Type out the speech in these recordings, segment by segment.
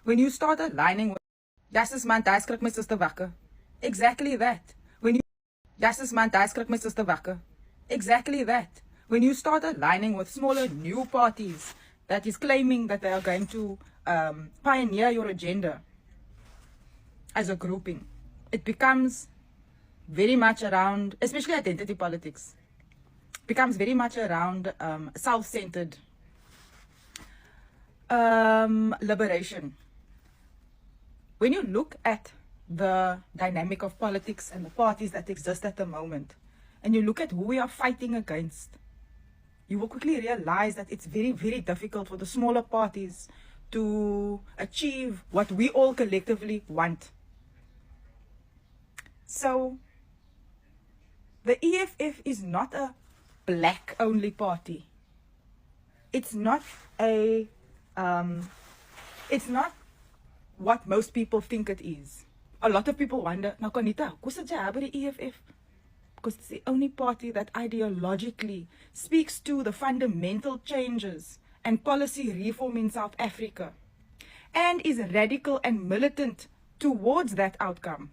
When you start aligning with Justice man, daar skrik my sister wakker. Exactly that. When you Justice man, daar skrik my sister wakker. Exactly that. When you start aligning with smaller new parties that is claiming that they are going to pioneer your agenda as a grouping, it becomes very much around, especially identity politics, becomes very much around self-centered liberation. When you look at the dynamic of politics and the parties that exist at the moment, and you look at who we are fighting against, you will quickly realize that it's very, very difficult for the smaller parties to achieve what we all collectively want. So, the EFF is not a black-only party. It's not it's not what most people think it is. A lot of people wonder, now Conita, who's the job of the EFF? Because it's the only party that ideologically speaks to the fundamental changes and policy reform in South Africa and is radical and militant towards that outcome.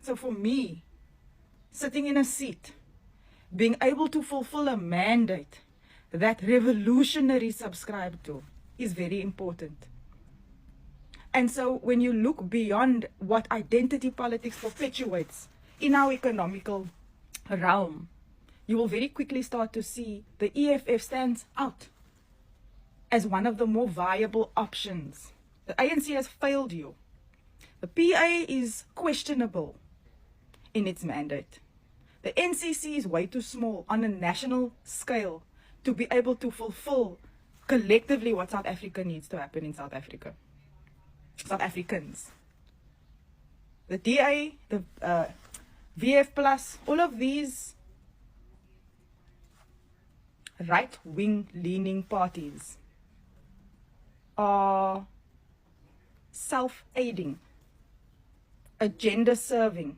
So for me, sitting in a seat, being able to fulfill a mandate that revolutionaries subscribe to is very important. And so when you look beyond what identity politics perpetuates in our economical realm, you will very quickly start to see the EFF stands out as one of the more viable options. The ANC has failed you. The PA is questionable in its mandate. The NCC is way too small on a national scale to be able to fulfill collectively what South Africa needs to happen in South Africa. South Africans. The DA, the VF Plus, all of these right-wing leaning parties are self-aiding, agenda-serving.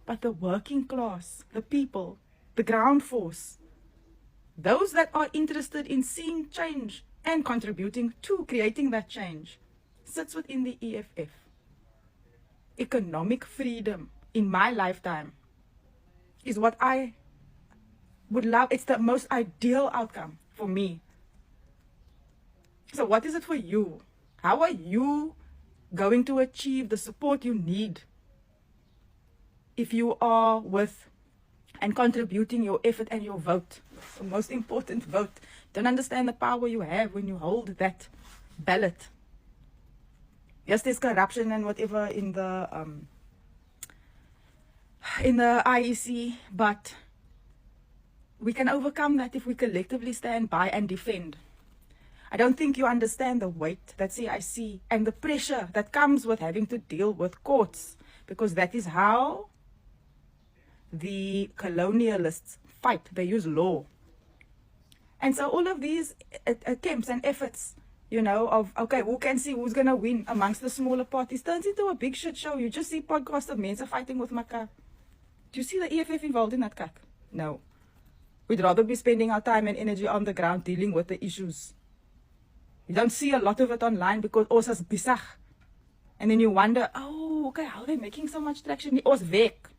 But the working class, the people, the ground force, those that are interested in seeing change and contributing to creating that change, sits within the EFF. Economic freedom in my lifetime is what I would love. It's the most ideal outcome for me. So what is it for you? How are you going to achieve the support you need if you are with and contributing your effort and your vote? The most important vote. Don't understand the power you have when you hold that ballot. Yes, there's corruption and whatever in the IEC, but we can overcome that if we collectively stand by and defend. I don't think you understand the weight that CIC and the pressure that comes with having to deal with courts, because that is how the colonialists fight. They use law. And so all of these attempts and efforts, you know, of, okay, who can see who's going to win amongst the smaller parties, turns into a big shit show. You just see podcasts of men fighting with mekaar. Do you see the EFF involved in that kak? No. We'd rather be spending our time and energy on the ground dealing with the issues. You don't see a lot of it online because ons is besig. And then you wonder, oh, okay, how are they making so much traction? Ons werk.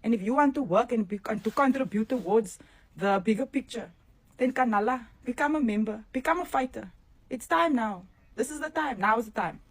And if you want to work and to contribute towards the bigger picture, then Kanala, become a member, become a fighter. It's time now. This is the time. Now is the time.